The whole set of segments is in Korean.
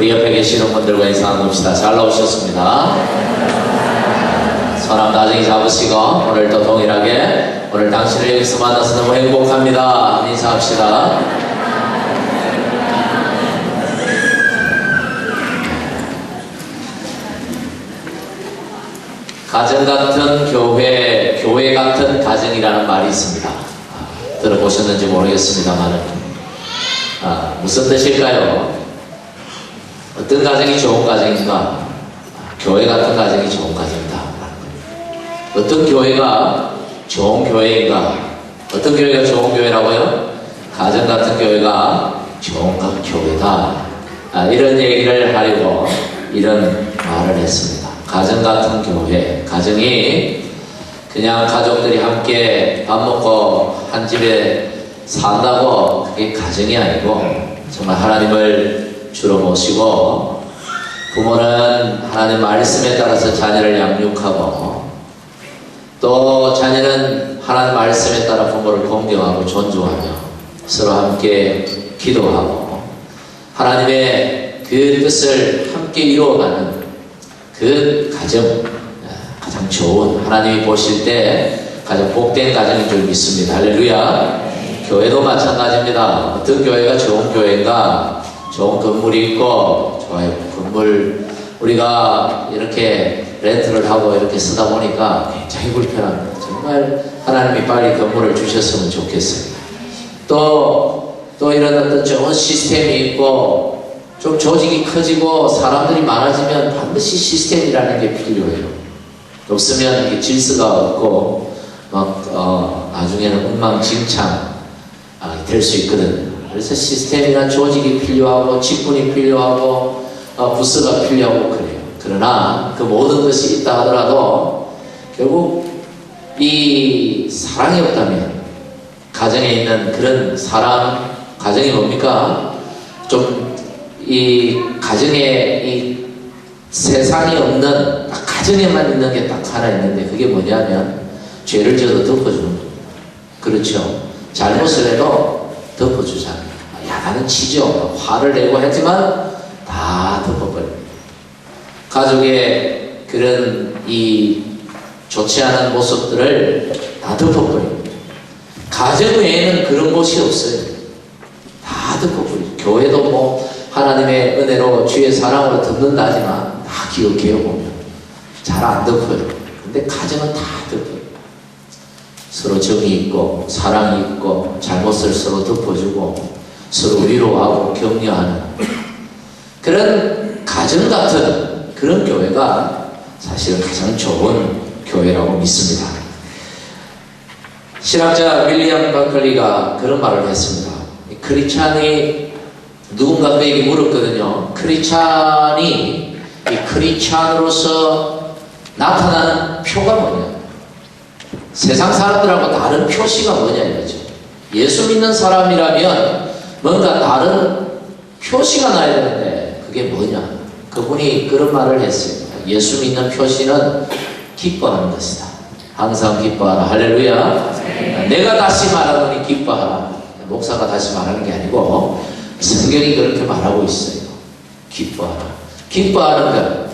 우리 옆에 계시는 분들과 인사 나눕시다. 잘 나오셨습니다. 손 한번 나중에 잡으시고 오늘도 동일하게 오늘 당신을 여기서 만나서 너무 행복합니다. 인사합시다. 가정 같은 교회, 교회 같은 가정이라는 말이 있습니다. 들어보셨는지 모르겠습니다만 무슨 뜻일까요? 어떤 가정이 좋은 가정인가? 교회 같은 가정이 좋은 가정이다. 어떤 교회가 좋은 교회인가? 어떤 교회가 좋은 교회라고요? 가정 같은 교회가 좋은 교회다. 이런 얘기를 하려고 이런 말을 했습니다. 가정 같은 교회, 가정이 그냥 가족들이 함께 밥 먹고 한 집에 산다고 그게 가정이 아니고 정말 하나님을 주로 모시고 부모는 하나님 말씀에 따라서 자녀를 양육하고 또 자녀는 하나님 말씀에 따라 부모를 공경하고 존중하며 서로 함께 기도하고 하나님의 그 뜻을 함께 이루어가는 그 가정, 가장 좋은, 하나님이 보실 때 가장 복된 가정인 줄 믿습니다. 할렐루야. 교회도 마찬가지입니다. 어떤 교회가 좋은 교회인가? 좋은 건물이 있고, 좋아요. 건물, 우리가 이렇게 렌트를 하고 이렇게 쓰다 보니까 굉장히 불편합니다. 정말 하나님이 빨리 건물을 주셨으면 좋겠어요. 또 이런 어떤 좋은 시스템이 있고, 좀 조직이 커지고 사람들이 많아지면 반드시 시스템이라는 게 필요해요. 없으면 이게 질서가 없고 나중에는 엉망진창 될 수 있거든요. 그래서 시스템이나 조직이 필요하고 직분이 필요하고 부서가 필요하고 그래요. 그러나 그 모든 것이 있다 하더라도 결국 이 사랑이 없다면 가정에 있는 그런 사랑, 가정이 뭡니까? 좀 이 가정에 이 세상이 없는 딱 가정에만 있는 게 딱 하나 있는데 그게 뭐냐면 죄를 지어도 덮어주는 겁니다. 그렇죠? 잘못을 해도 덮어주잖아요. 야단은 치죠. 화를 내고 하지만 다 덮어버립니다. 가족의 그런 이 좋지 않은 모습들을 다 덮어버립니다. 가정 외에는 그런 곳이 없어요. 다 덮어버리죠. 교회도 뭐 하나님의 은혜로 주의 사랑으로 듣는다 하지만 다 기억해요 보면 잘 안 덮어요. 근데 가정은 다 덮어요. 서로 정이 있고 사랑이 있고 잘못을 서로 덮어주고 서로 위로하고 격려하는 그런 가정 같은 그런 교회가 사실은 가장 좋은 교회라고 믿습니다. 신학자 윌리엄 버클리가 그런 말을 했습니다. 크리스찬이 누군가 그에게 물었거든요. 크리스찬이 이 크리스찬으로서 나타나는 표가 뭐냐? 세상 사람들하고 다른 표시가 뭐냐 이거죠. 예수 믿는 사람이라면 뭔가 다른 표시가 나야 되는데 그게 뭐냐? 그분이 그런 말을 했어요. 예수 믿는 표시는 기뻐하는 것이다. 항상 기뻐하라. 할렐루야. 내가 다시 말하노니 기뻐하라. 목사가 다시 말하는 게 아니고 성경이 그렇게 말하고 있어요. 기뻐하라. 기뻐하는 것.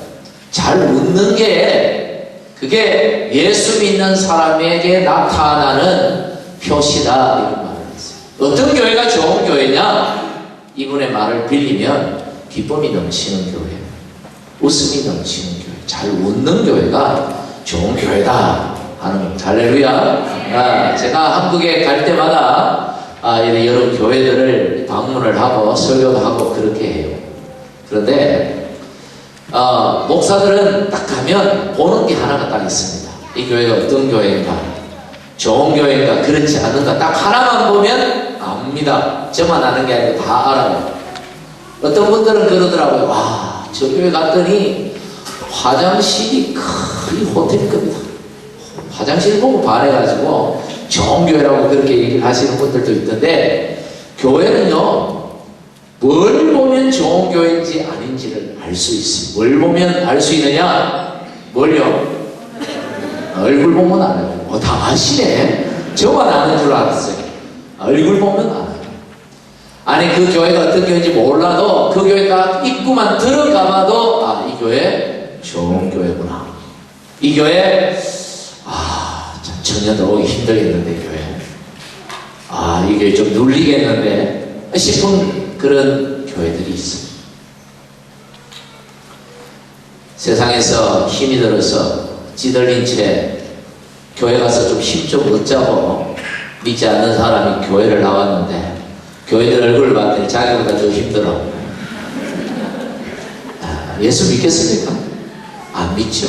잘 웃는 게 그게 예수 믿는 사람에게 나타나는 표시다. 이런 말을 했어요. 어떤 교회가 좋은 교회냐? 이분의 말을 빌리면 기쁨이 넘치는 교회, 웃음이 넘치는 교회, 잘 웃는 교회가 좋은 교회다 하는 겁니다. 할렐루야. 제가 한국에 갈 때마다 여러 교회들을 방문을 하고 설교도 하고 그렇게 해요. 그런데 목사들은 딱 가면 보는 게 하나가 딱 있습니다. 이 교회가 어떤 교회인가, 좋은 교회인가, 그렇지 않은가 딱 하나만 보면 압니다. 저만 아는 게 아니고 다 알아요. 어떤 분들은 그러더라고요. 와, 저 교회 갔더니 화장실이 거의 호텔급이다. 화장실 보고 반해가지고 좋은 교회라고 그렇게 얘기를 하시는 분들도 있던데, 교회는요 뭘 보면 좋은 교회인지 아닌지를 알 수 있어요. 뭘 보면 알 수 있느냐? 뭘요? 얼굴 보면 알아요. 다 아시네. 저만 아는 줄 알았어요. 얼굴 보면 알아요. 아니 그 교회가 어떤 교회인지 몰라도 그 교회가 입구만 들어가봐도 아, 이 교회 좋은 교회구나. 이 교회 참 청년들 오기 힘들겠는데 이 교회. 이 교회 좀 눌리겠는데 싶은 그런 교회들이 있습니다. 세상에서 힘이 들어서 찌들린 채 교회 가서 좀 힘 좀 얻자고 믿지 않는 사람이 교회를 나왔는데 교회들 얼굴을 봤더니 자기보다 더 힘들어. 예수 믿겠습니까? 안 믿죠.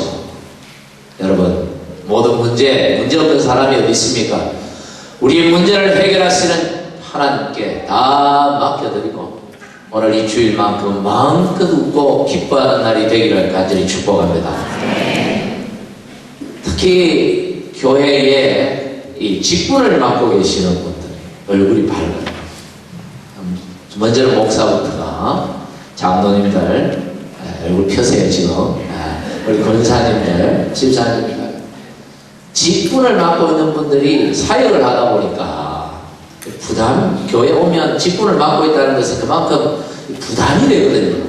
여러분, 모든 문제 없는 사람이 어디 있습니까? 우리의 문제를 해결하시는 하나님께 다 맡겨드리고 오늘 이 주일만큼 마음껏 웃고 기뻐하는 날이 되기를 간절히 축복합니다. 특히 교회에 이 직분을 맡고 계시는 분들 얼굴이 밝아요. 먼저는 목사부터가 장로님들 얼굴 펴세요 지금. 우리 권사님들, 집사님들 직분을 맡고 있는 분들이 사역을 하다 보니까 부담, 교회 오면 직분을 맡고 있다는 것은 그만큼 부담이 되거든요.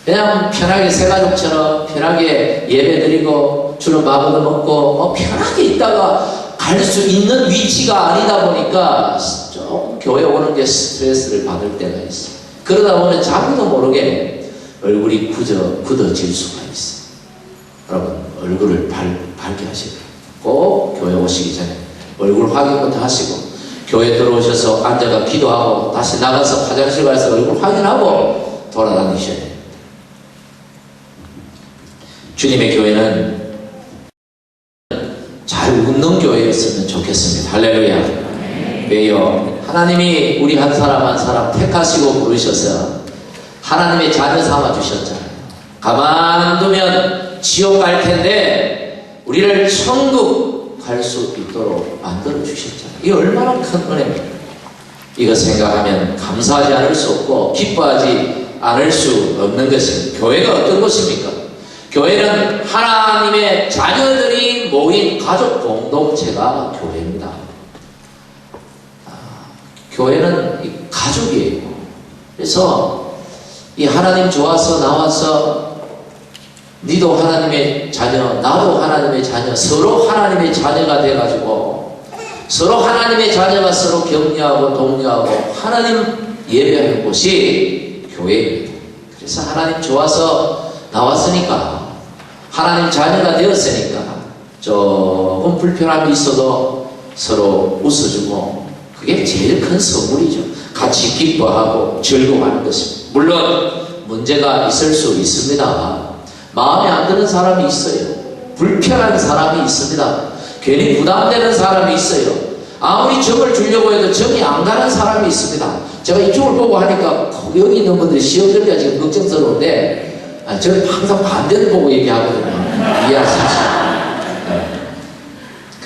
그냥 편하게 새가족처럼 편하게 예배드리고 주로 밥을 먹고 편하게 있다가 갈 수 있는 위치가 아니다 보니까 좀 교회 오는 게 스트레스를 받을 때가 있어요. 그러다 보면 자기도 모르게 얼굴이 굳어질 수가 있어요. 여러분, 얼굴을 밝게 하시고 꼭 교회 오시기 전에 얼굴 확인부터 하시고 교회 들어오셔서 앉아가 기도하고 다시 나가서 화장실 가서 얼굴 확인하고 돌아다니셔야 돼요. 주님의 교회는 잘 웃는 교회였으면 좋겠습니다. 할렐루야. 왜요? 하나님이 우리 한 사람 한 사람 택하시고 부르셔서 하나님의 자녀 삼아 주셨잖아요. 가만두면 지옥 갈 텐데 우리를 천국 갈 수 있도록 만들어 주셨잖아요. 이게 얼마나 큰 은혜입니까? 이거 생각하면 감사하지 않을 수 없고 기뻐하지 않을 수 없는 것입니다. 교회가 어떤 곳입니까? 교회는 하나님의 자녀들이 모인 가족 공동체가 교회입니다. 교회는 가족이에요. 그래서 이 하나님 좋아서 나와서 니도 하나님의 자녀, 나도 하나님의 자녀, 서로 하나님의 자녀가 돼가지고 서로 하나님의 자녀가 서로 격려하고 독려하고 하나님 예배하는 곳이 교회입니다. 그래서 하나님 좋아서 나왔으니까 하나님 자녀가 되었으니까 조금 불편함이 있어도 서로 웃어주고 그게 제일 큰 선물이죠. 같이 기뻐하고 즐거워하는 것입니다. 물론 문제가 있을 수 있습니다. 마음에 안 드는 사람이 있어요. 불편한 사람이 있습니다. 괜히 부담되는 사람이 있어요. 아무리 정을 주려고 해도 정이 안 가는 사람이 있습니다. 제가 이쪽을 보고 하니까 여기 있는 분들이 시험들기가 지금 걱정스러운데 저는 항상 반대를 보고 얘기하거든요. 이해하시죠?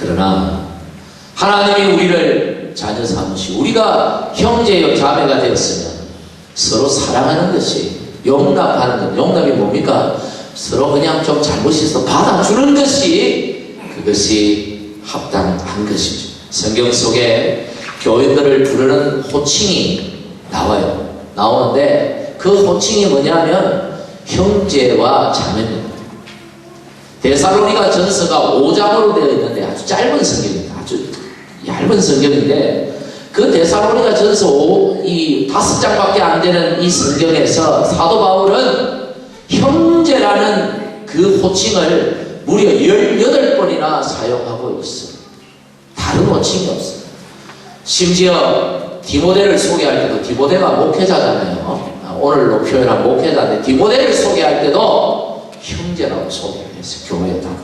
그러나 하나님이 우리를 자녀 삼으시고 우리가 형제요 자매가 되었으면 서로 사랑하는 것이 용납하는 것. 용납이 뭡니까? 서로 그냥 좀 잘못이 있어 받아주는 것이 그것이 합당한 것이죠. 성경 속에 교인들을 부르는 호칭이 나오는데 그 호칭이 뭐냐면 형제와 자매입니다. 데살로니가 전서가 5장으로 되어 있는데 아주 짧은 성경입니다. 아주 얇은 성경인데 그 데살로니가 전서 5장밖에 안 되는 이 성경에서 사도 바울은 형제라는 그 호칭을 무려 18번이나 사용하고 있어요. 다른 호칭이 없어요. 심지어 디모데를 소개할 때도 디모데가 목회자잖아요. 오늘로 표현한 목회자인데 디모데를 소개할 때도 형제라고 소개했어요. 교회에다가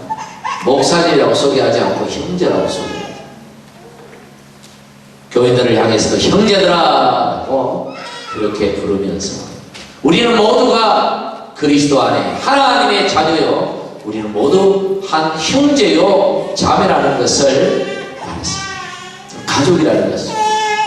목사님이라고 소개하지 않고 형제라고 소개합니다. 교인들을 향해서도 형제들아라고 그렇게 부르면서 우리는 모두가 그리스도 안에 하나님의 자녀요 우리는 모두 한 형제요 자매라는 것을 말했습니다. 가족이라는 것을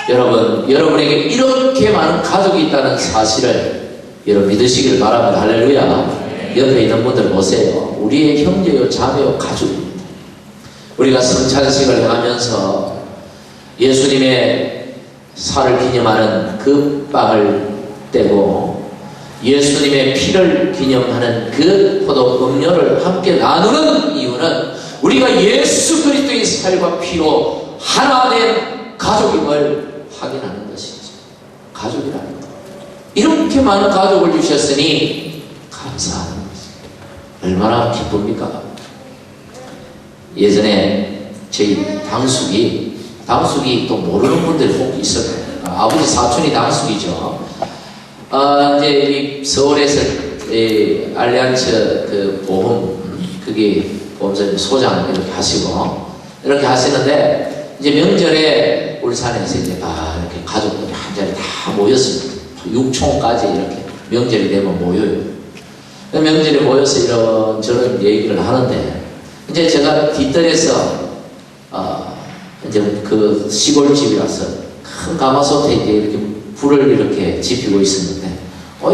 여러분에게 이렇게 많은 가족이 있다는 사실을 여러분 믿으시길 바랍니다. 할렐루야. 옆에 있는 분들 보세요. 우리의 형제요 자매요 가족입니다. 우리가 성찬식을 하면서 예수님의 살을 기념하는 그 빵을 떼고 예수님의 피를 기념하는 그 포도 음료를 함께 나누는 이유는 우리가 예수 그리스도의 살과 피로 하나 된 가족임을 확인하는 것이죠. 가족이라는 것. 이렇게 많은 가족을 주셨으니 감사하는 것입니다. 얼마나 기쁩니까? 예전에 저희 당숙이 또 모르는 분들이 혹 있을 거예요. 아버지 사촌이 당숙이죠. 이제 이 서울에서 알리안츠 그 그게 보험사 소장 이렇게 하시고 이렇게 하시는데 이제 명절에 울산에서 이제 이렇게 가족들이 한 자리 다 모였습니다. 6촌까지 이렇게 명절이 되면 모여요. 명절에 모여서 이런저런 얘기를 하는데 이제 제가 뒷뜰에서 이제 그 시골집이라서 큰 가마솥에 이제 이렇게 불을 이렇게 지피고 있었는데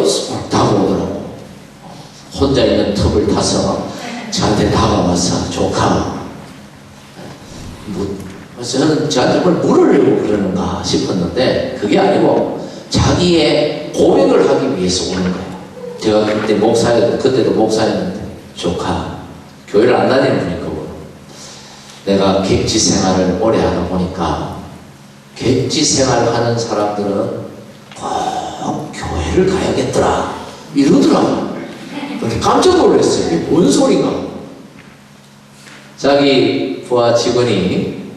쏙 다가오더라고. 혼자 있는 톱을 타서 저한테 다가와서 조카 저는 저한테 뭘 물으려고 그러는가 싶었는데 그게 아니고 자기의 고백을 하기 위해서 오는 거예요. 제가 그때도 목사였는데 조카 교회를 안 다니는 분이거든요. 내가 객지 생활을 오래 하다 보니까 객지 생활을 하는 사람들은 꼭 교회를 가야겠더라 이러더라고요. 근데 깜짝 놀랐어요. 이게 뭔 소린가? 자기 부하 직원이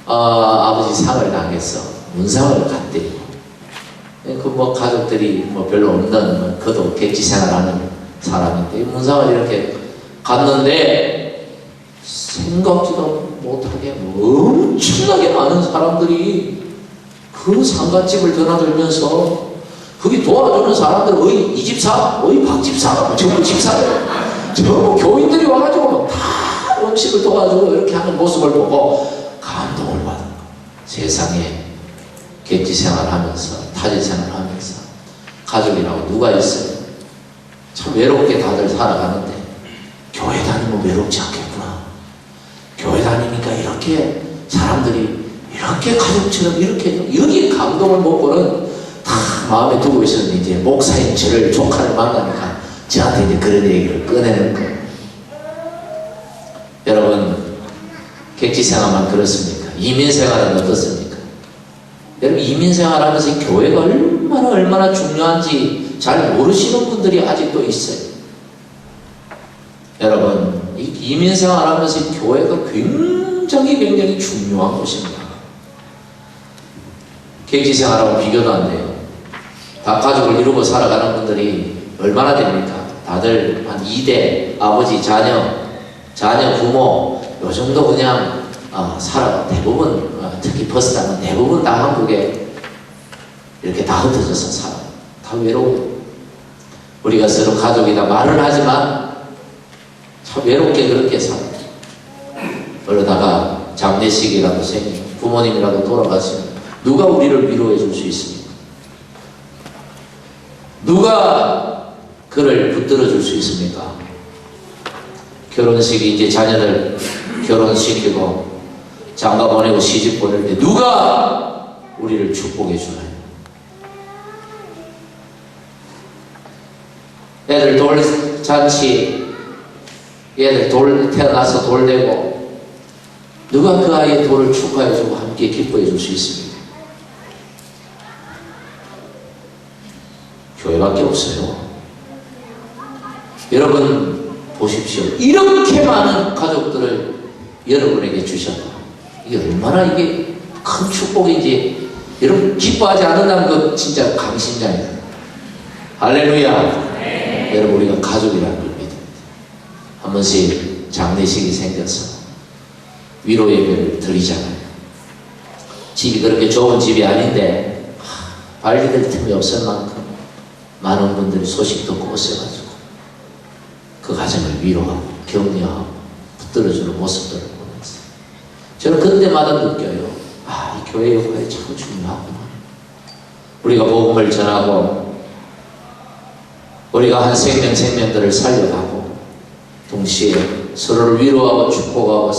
아버지 상을 당해서 문상을 갔대요. 그 가족들이 별로 없는 그도 객지 생활하는 사람인데 문상을 이렇게 갔는데 생각지도 못하게 엄청나게 많은 사람들이 그 상가집을 드나들면서 거기 도와주는 사람들은 이 집사, 박 집사, 전부 집사예요. 전부 교인들이 와가지고 다 음식을 도와주고 이렇게 하는 모습을 보고 감동을 받은 거예요. 세상에 객지 생활하면서 타지 생활하면서 가족이라고 누가 있어요? 참 외롭게 다들 살아가는데 교회 다니면 외롭지 않겠구나. 교회 다니니까 이렇게 사람들이 이렇게 가족처럼 이렇게 여기 감동을 먹고는 다 마음에 두고 있었는데 이제 목사인 저를 조카를 만나니까 저한테 이제 그런 얘기를 꺼내는 거예요. 여러분 객지 생활만 그렇습니까? 이민 생활은 어떻습니까? 여러분 이민 생활하면서 교회가 얼마나 중요한지 잘 모르시는 분들이 아직도 있어요. 여러분 이민 생활하면서 교회가 굉장히 중요한 곳입니다. 객지 생활하고 비교도 안 돼요. 다 가족을 이루고 살아가는 분들이 얼마나 됩니까? 다들 한 2대 아버지 자녀 부모 요 정도 그냥 살아가 대부분 특히 버스타는 대부분 다 한국에 이렇게 다 흩어져서 살아. 다 외로워요. 우리가 서로 가족이다 말을 하지만 참 외롭게 그렇게 살아. 그러다가 장례식이라도 생기고 부모님이라도 돌아가시면 누가 우리를 위로해 줄 수 있습니까? 누가 그를 붙들어 줄 수 있습니까? 결혼식이 이제 자녀들 결혼시키고 장가 보내고 시집 보낼 때 누가 우리를 축복해 주나요? 애들 돌잔치 애들 태어나서 돌되고 누가 그 아이의 돌을 축하해 주고 함께 기뻐해 줄 수 있습니까? 교회밖에 없어요. 여러분 보십시오. 이렇게 많은 가족들을 여러분에게 주셨다. 이게 얼마나 이게 큰 축복인지 여러분 기뻐하지 않는다는 것 진짜 강심장이다. 할렐루야. 네. 여러분 우리가 가족이라는 걸 믿습니다. 한 번씩 장례식이 생겨서 위로 예배를 드리잖아요. 집이 그렇게 좋은 집이 아닌데 발디딜 틈이 없을 만큼 많은 분들이 소식 듣고 오셔가지고 그 가정을 위로하고 격려하고 붙들어주는 모습들을 보면서 저는 그때마다 느껴요. 이 교회의 역할이 참 중요하구나. 우리가 복음을 전하고 우리가 한 생명들을 살려가고 동시에 서로를 위로하고 축복하고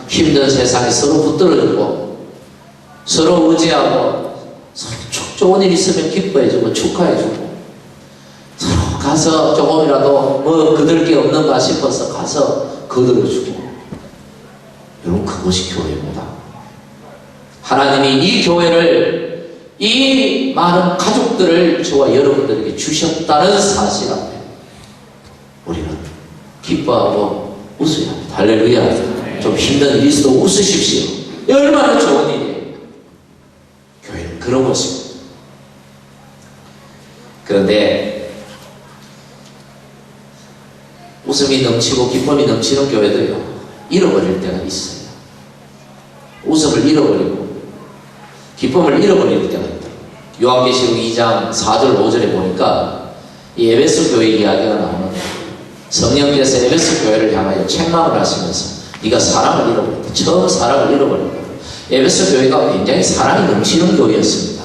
힘든 세상에 서로 붙들어주고 서로 의지하고 좋은 일 있으면 기뻐해주고 축하해주고 서로 가서 조금이라도 뭐 그들 게 없는가 싶어서 가서 거들어주고, 여러분 그것이 교회입니다. 하나님이 이 교회를, 이 많은 가족들을 저와 여러분들에게 주셨다는 사실 앞에 우리는 기뻐하고 웃어야 합니다. 할렐루야. 좀 힘든 일이 있어도 웃으십시오. 얼마나 좋은 일이에요. 교회는 그런 것입니다. 그런데 웃음이 넘치고 기쁨이 넘치는 교회도요, 잃어버릴 때가 있어요. 웃음을 잃어버리고 기쁨을 잃어버릴 때가 있다. 요한계시록 2장 4절 5절에 보니까 이 에베소 교회 이야기가 나오는데, 성령께서 에베소 교회를 향하여 책망을 하시면서 네가 사랑을 잃어버렸다. 처음 사랑을 잃어버렸다. 에베소 교회가 굉장히 사랑이 넘치는 교회였습니다.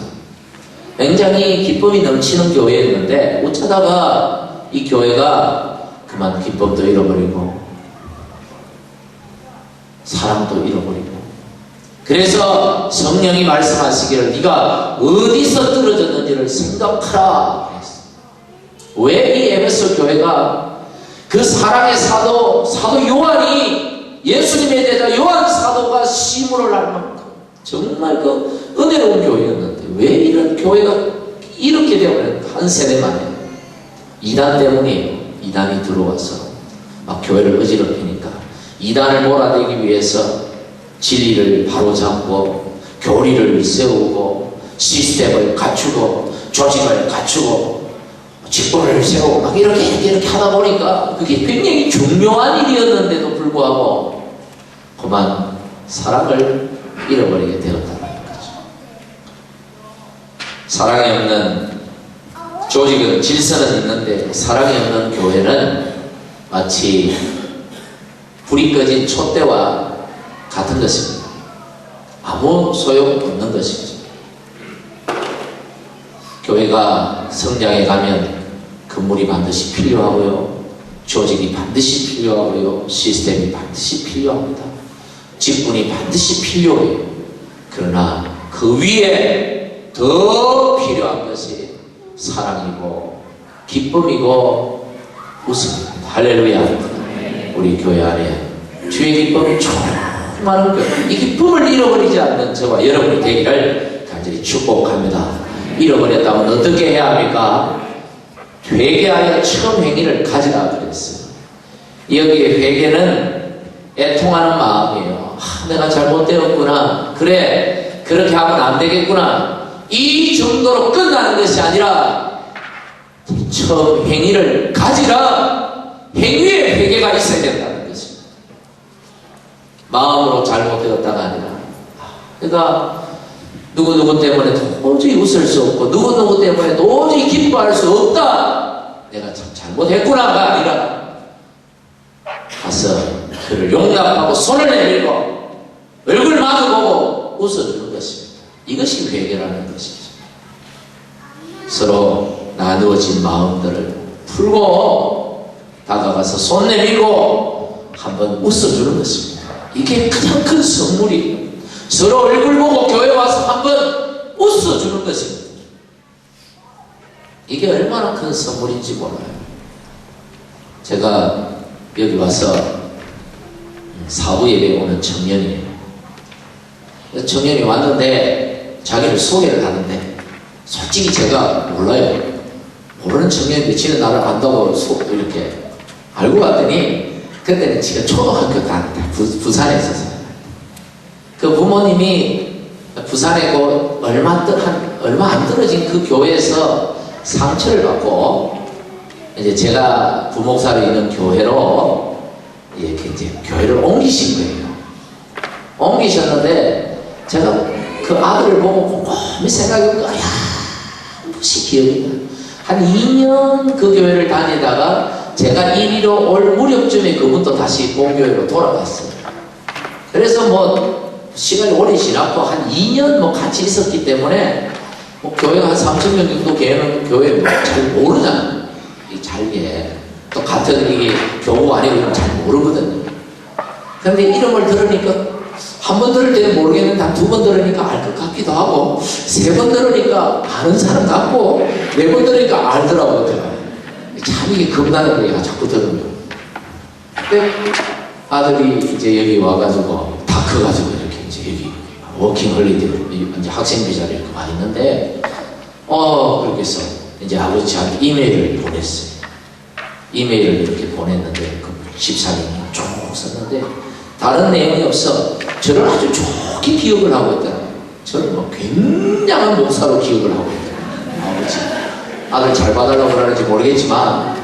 굉장히 기쁨이 넘치는 교회였는데 어쩌다가 이 교회가 그만 기쁨도 잃어버리고 사랑도 잃어버리고, 그래서 성령이 말씀하시기를 네가 어디서 떨어졌는지를 생각하라 했어요. 왜 이 에베소 교회가 그 사랑의 사도 요한이, 예수님의 제자 요한 사도가 시무를 할 만큼 정말 그 은혜로운 교회였는데 왜 이런 교회가 이렇게 되어버렸는가? 한 세대 만에 이단 때문이에요. 이단이 들어와서 막 교회를 어지럽히니까 이단을 몰아내기 위해서 진리를 바로잡고 교리를 세우고 시스템을 갖추고 조직을 갖추고 직분을 세우고 막 이렇게 하다 보니까 그게 굉장히 중요한 일이었는데도 불구하고 그만 사랑을 잃어버리게 되었다는 거죠. 사랑이 없는 조직은, 질서는 있는데 사랑이 없는 교회는 마치 불이 꺼진 촛대와 같은 것입니다. 아무 소용없는 것이죠. 교회가 성장해 가면 건물이 반드시 필요하고요, 조직이 반드시 필요하고요, 시스템이 반드시 필요합니다. 직분이 반드시 필요해요. 그러나 그 위에 더 필요한 것이 사랑이고 기쁨이고 웃음입니다. 할렐루야. 우리 교회 안에 주의 기쁨이 충만한 교회, 이 기쁨을 잃어버리지 않는 저와 여러분이 되기를 간절히 축복합니다. 잃어버렸다면 어떻게 해야 합니까? 회개하여 처음 행위를 가지라 그랬어요. 여기에 회개는 애통하는 마음이에요. 내가 잘못되었구나. 그래, 그렇게 하면 안 되겠구나. 이 정도로 끝나는 것이 아니라 처음 행위를 가지라. 행위에 회개가 있어야 된다는 것입니다. 마음으로 잘못되었다가 아니라, 그러니까 누구누구 때문에 도저히 웃을 수 없고 누구누구 때문에 도저히 기뻐할 수 없다, 내가 참 잘못했구나가 아니라 가서 그를 용납하고 손을 내밀고 얼굴 마주보고 웃어주는 것입니다. 이것이 회개라는 것이죠. 서로 나누어진 마음들을 풀고 다가가서 손 내밀고 한번 웃어주는 것입니다. 이게 가장 큰 선물이에요. 서로 얼굴 보고 교회 와서 한번 웃어주는 것입니다. 이게 얼마나 큰 선물인지 몰라요. 제가 여기 와서 사부 예배 오는 청년이에요. 청년이 왔는데 자기를 소개를 하는데 솔직히 제가 몰라요. 모르는 청년인데 지는 나를 안다고 이렇게 알고 갔더니 그때는 지가 초등학교 다녔다. 부산에 있었어요. 그 부모님이 부산에 얼마 안 떨어진 그 교회에서 상처를 받고 이제 제가 부목사로 있는 교회로 이렇게 이제 교회를 옮기신 거예요. 옮기셨는데 제가 그 아들을 보고 곰곰이 생각해보니까 무시 기억이 나. 한 2년 그 교회를 다니다가 제가 이리로 올 무렵쯤에 그분도 다시 본교회로 돌아갔어요. 그래서 뭐 시간이 오래 지났고 한 2년 뭐 같이 있었기 때문에 뭐 교회가 한 3,000명 정도 계는 교회 잘 모르잖아요. 이 잘게 또 같은 이게 교우 아니고 잘 모르거든요. 그런데 이름을 들으니까 한 번 들을 때는 모르겠는데 한 두 번 들으니까 알 것 같기도 하고, 세 번 들으니까 아는 사람 같고, 네 번 들으니까 알더라고요. 참 이게 겁나는 거예요. 자꾸 들으면. 근데 아들이 이제 여기 와가지고 다 커가지고 이렇게 이제 여기 워킹 홀리데이 이제 학생 비자를 이렇게 와 있는데, 그렇게 해서 이제 아버지한테 이메일을 보냈어요. 이메일을 이렇게 보냈는데 그 집사님이 쭉 썼는데 다른 내용이 없어. 저를 아주 좋게 기억을 하고 있더라고요. 저를 뭐 굉장한 목사로 기억을 하고 있더라고요. 아버지. 아들 잘 봐달라고 그러는지 모르겠지만,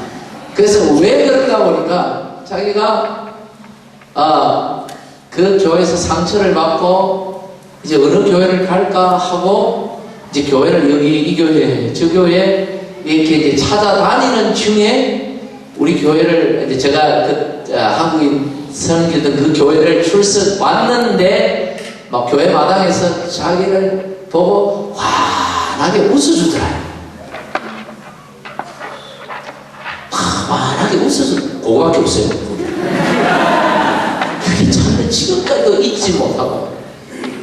그래서 왜 그런가 보니까 자기가 그 교회에서 상처를 받고 이제 어느 교회를 갈까 하고 이제 교회를 여기 이 교회 저 교회 이렇게 이제 찾아다니는 중에 우리 교회를 이제 제가 한국인 선교던 그 교회를 출석 왔는데 막 교회 마당에서 자기를 보고 환하게 웃어주더라요. 환하게 웃어서 그거밖에 없어요. 그게 참 지금까지도 잊지 못하고,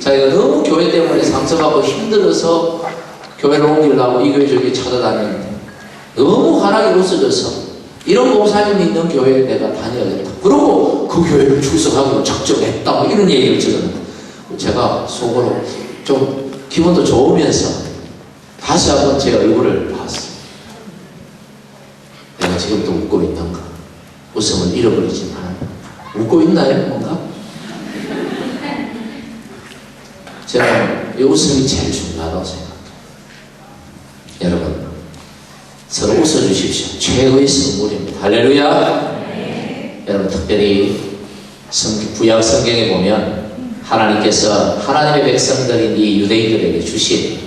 자기가 너무 교회 때문에 상처받고 힘들어서 교회를 옮기려고 이 교회 저기 찾아다니는데 너무 환하게 웃어줘서 이런 목사님이 있는 교회에 내가 다녀야겠다. 그러고 그 교회를 출석하기로 작정했다. 뭐 이런 얘기를 들었는데 제가 속으로 좀 기분도 좋으면서 다시 한번 제 얼굴을 봤어요. 내가 지금도 웃고 있는가? 웃음을 잃어버리지 않았나? 웃고 있나요? 뭔가? 제가 이 웃음이 제일 중요하다고 생각해요. 여러분, 서로 웃어주십시오. 최고의 선물입니다. 할렐루야! 네. 여러분, 특별히 구약 성경에 보면 하나님께서 하나님의 백성들인 이 유대인들에게 주신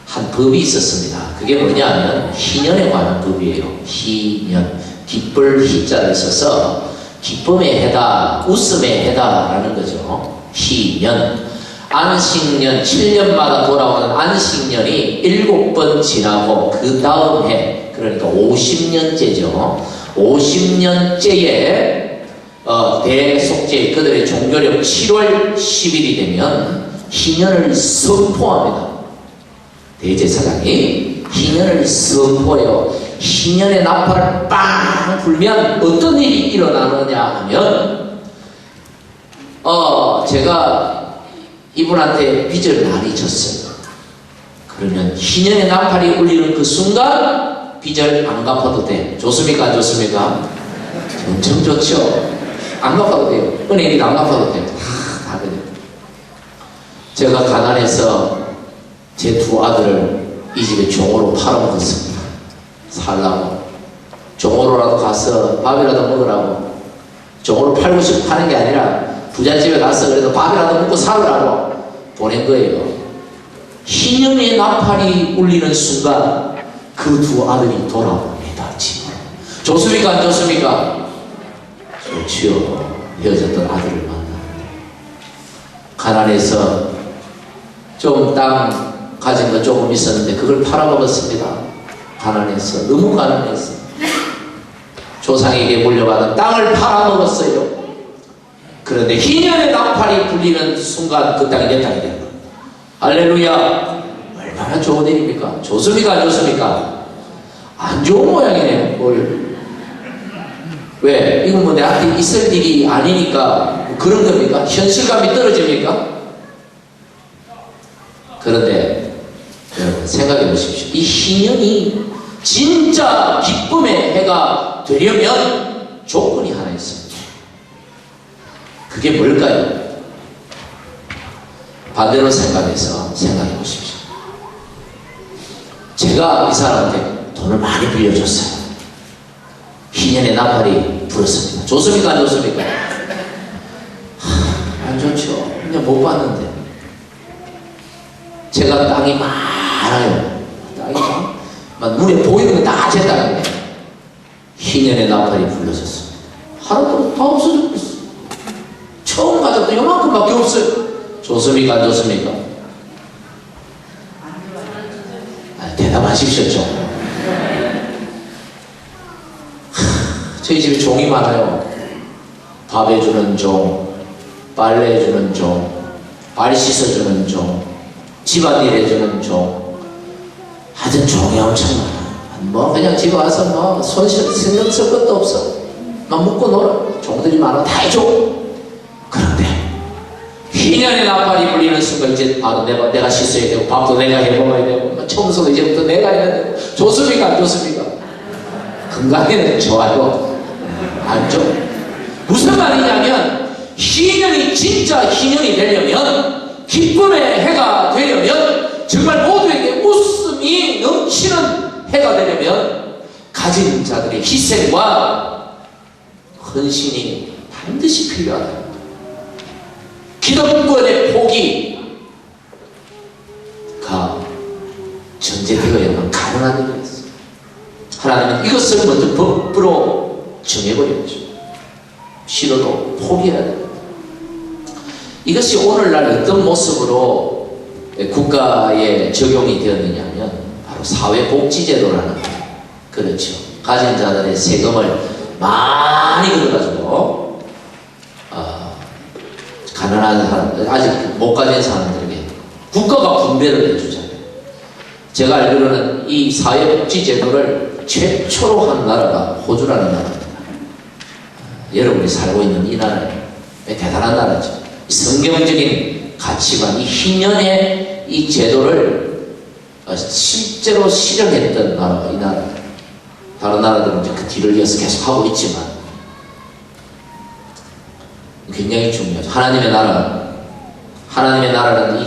한 법이 있었습니다. 그게 뭐냐 하면 희년에 관한 법이에요. 희년. 기쁠 희자를 써서 기쁨의 해다, 웃음의 해다라는 거죠. 희년. 안식년, 7년마다 돌아오는 안식년이 7번 지나고 그 다음 해, 그러니까 50년째죠. 50년째에 대속죄, 그들의 종교력 7월 10일이 되면 희년을 선포합니다. 대제사장이 희년을 선포해요. 희년의 나팔을 빵 불면 어떤 일이 일어나느냐 하면, 제가 이분한테 빚을 많이 졌어요. 그러면 희년의 나팔이 울리는 그 순간 빚을 안 갚아도 돼. 좋습니까? 안 좋습니까? 엄청 좋죠. 안 갚아도 돼요. 은행이 안 갚아도 돼요. 다 그래요. 제가 가난해서 제 두 아들을 이 집에 종으로 팔아먹었습니다. 살라고. 종으로라도 가서 밥이라도 먹으라고. 종으로 팔고 싶어 하는 게 아니라 부잣집에 가서 그래도 밥이라도 먹고 살으라고 보낸 거예요. 희년의 나팔이 울리는 순간 그 두 아들이 돌아옵니다. 집으로. 좋습니까? 안 좋습니까? 좋지요. 헤어졌던 아들을 만나는데 가난해서 좀 땅 가진 거 조금 있었는데 그걸 팔아먹었습니다. 가난해서, 너무 가난해서 조상에게 물려받은 땅을 팔아먹었어요. 그런데 희년의 나팔이 불리는 순간 그 땅이 내 땅이 되는 거예요. 할렐루야! 얼마나 좋은 일입니까? 좋습니까? 안 좋습니까? 안 좋은 모양이네요. 왜? 이건 뭐 내한테 있을 일이 아니니까 그런 겁니까? 현실감이 떨어집니까? 그런데 여러분 생각해 보십시오. 이 희년이 진짜 기쁨의 해가 되려면 조건이 하나 있습니다. 그게 뭘까요? 반대로 생각해서 생각해 보십시오. 제가 이 사람한테 돈을 많이 빌려줬어요. 희년의 나팔이 불었습니다. 좋습니까? 안 좋습니까? 안 좋죠. 그냥 못 봤는데. 제가 땅이 많아요. 땅이 막 눈에 보이는 건 다 제 땅인데 희년의 나팔이 불러졌습니다. 하나도 다 없어졌어. 처음 가졌던 요만큼밖에 없어요. 좋습니까? 안 좋습니까? 대답하십시오 좀. 저희 집에 종이 많아요. 밥 해주는 종, 빨래 해주는 종, 발 씻어주는 종, 집안일 해주는 종, 하여튼 종이 엄청 많아. 뭐 그냥 집에 와서 뭐 신경 쓸 것도 없어. 막 묻고 놀아. 종들이 많아. 다 해줘. 그런데 희년의 나팔이 불리는 순간 이제 바로 내가 씻어야 되고 밥도 내가 해먹어야 되고 청소도 이제부터 내가 해야 되고. 좋습니까? 안 좋습니까? 건강에는 좋아요. 안 좋아. 무슨 말이냐면 희년이 진짜 희년이 되려면, 기쁨의 해가 되려면, 정말 모두에게 웃음이 넘치는 해가 되려면 가진 자들의 희생과 헌신이 반드시 필요하다. 기득권의 포기가 전제되어야만 가능한 일이었어. 하나님은 이것을 먼저 법으로 정해버렸죠. 싫어도 포기해야 됩니다. 이것이 오늘날 어떤 모습으로 국가에 적용이 되었느냐면 바로 사회복지제도라는 거예요. 그렇죠. 가진 자들의 세금을 많이 걷어가지고 가난한 사람들, 아직 못 가진 사람들에게 국가가 분배를 해주잖아요. 제가 알기로는 이 사회복지제도를 최초로 한 나라가 호주라는 나라입니다. 여러분이 살고 있는 이 나라는 대단한 나라죠. 성경적인 가치관, 이 희년의 이 제도를 실제로 실현했던 나라가 이 나라입니다. 다른 나라들은 이제 그 뒤를 이어서 계속 하고 있지만 굉장히 중요하죠. 하나님의 나라는 이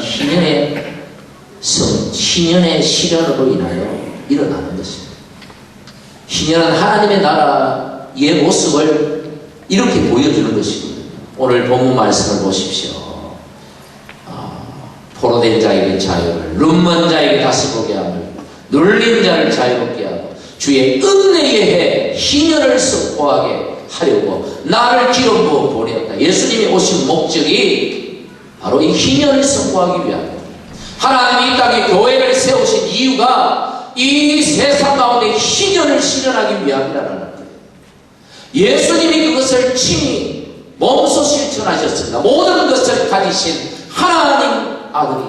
희년의 실현으로 인하여 일어나는 것입니다. 희년은 하나님의 나라의 모습을 이렇게 보여주는 것이거든요. 오늘 본문 말씀을 보십시오. 포로된 자에게 자유를, 눈먼 자에게 다시 보게 함을, 눌린 자를 자유롭게 하고 주의 은혜의 해 희년을 선포하게 하려고 나를 기름 부어 보내었다. 예수님이 오신 목적이 바로 이 희년을 선포하기 위함입니다. 하나님이 이 땅에 교회를 세우신 이유가 이 세상 가운데 희년을 실현하기 위함이라는 거예요. 예수님이 그것을 친히 몸소 실천하셨습니다. 모든 것을 가지신 하나님 아들이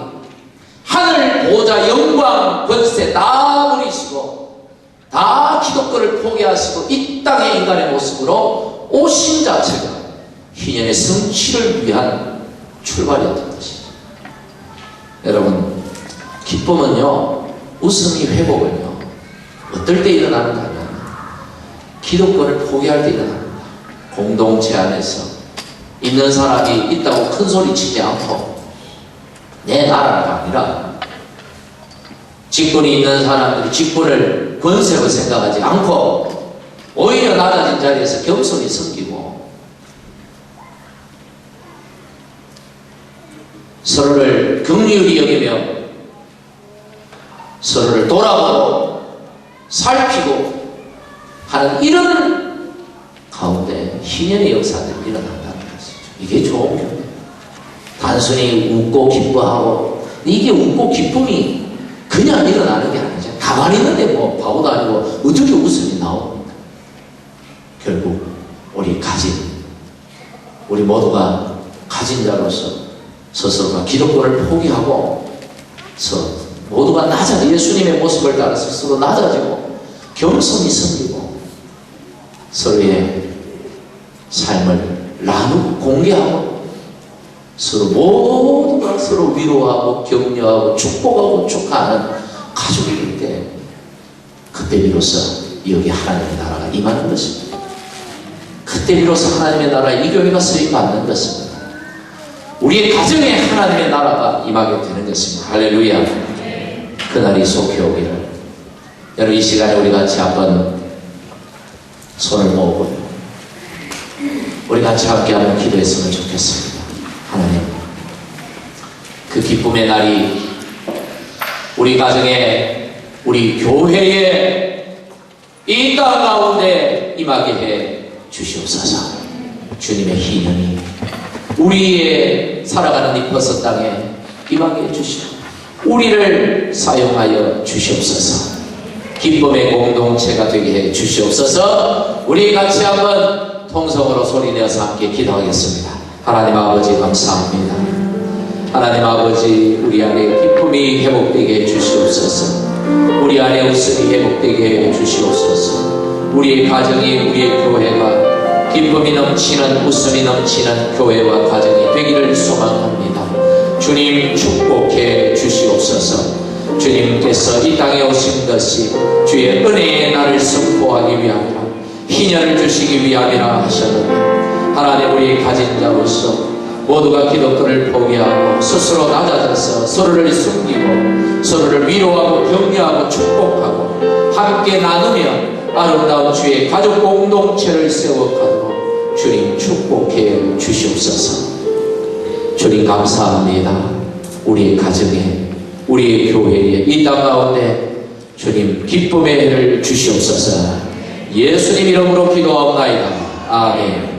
하늘 보좌 영광 권세 다 버리시고 다 기독교를 포기하시고 이 땅의 인간의 모습으로 오신 자체가 희년의 성취를 위한 출발이었던 것이죠. 여러분, 기쁨은요, 웃음이 회복은요, 어떨 때 일어나는가 하면 기독교를 포기할 때 일어납니다. 공동체 안에서 있는 사람이 있다고 큰 소리 치지 않고 내 나라가 아니라 직분이 있는 사람들이 직분을 권세로 생각하지 않고 오히려 낮아진 자리에서 겸손히 섬기고 서로를 긍휼히 여기며 서로를 돌아보고 살피고 하는 이런 가운데 희년의 역사들이 일어난다는 것이죠. 이게 좋은 겁니다. 단순히 웃고 기뻐하고, 이게 웃고 기쁨이 그냥 일어나는 게 아니죠. 가만히 있는데 뭐 바보도 아니고 어떻게 웃음이 나옵니까? 결국 우리 모두가 가진 자로서 스스로가 기독교를 포기하고 모두가 예수님의 모습을 따라 스스로 낮아지고 겸손히 섬기고 서로의 삶을 나누고 공개하고 모두가 서로 위로하고 격려하고 축복하고 축하하는 가족이 될 때 그때 비로소 여기 하나님의 나라가 임하는 것입니다. 그때 비로소 하나님의 나라에 이 교회가 쓰임받는 것입니다. 우리의 가정에 하나님의 나라가 임하게 되는 것입니다. 할렐루야. 그날이 속히 오기를. 여러분, 이 시간에 우리 같이 한번 손을 모으고 우리 같이 함께 한번 기도했으면 좋겠습니다. 하나님, 그 기쁨의 날이 우리 가정에, 우리 교회에, 이 땅 가운데 임하게 해 주시옵소서. 주님의 희년이 우리의 살아가는 이 버섯 땅에 임하게 해 주시고 우리를 사용하여 주시옵소서. 기쁨의 공동체가 되게 해 주시옵소서. 우리 같이 한번 통성으로 소리내어서 함께 기도하겠습니다. 하나님 아버지 감사합니다. 하나님 아버지, 우리 안에 기쁨이 회복되게 해주시옵소서. 우리 안에 웃음이 회복되게 해주시옵소서. 우리의 가정이, 우리의 교회가 기쁨이 넘치는, 웃음이 넘치는 교회와 가정이 되기를 소망합니다. 주님 축복해 주시옵소서. 주님께서 이 땅에 오신 것이 주의 은혜의 날을 선포하기 위함이라, 희년을 주시기 위함이라 하셨는데, 하나님 우리 가진 자로서 모두가 기독교를 포기하고 스스로 낮아져서 서로를 숨기고 서로를 위로하고 격려하고 축복하고 함께 나누며 아름다운 주의 가족 공동체를 세워가도록 주님 축복해 주시옵소서. 주님 감사합니다. 우리의 가정에, 우리의 교회에, 이 땅 가운데 주님 기쁨의 해를 주시옵소서. 예수님 이름으로 기도하옵나이다. 아멘.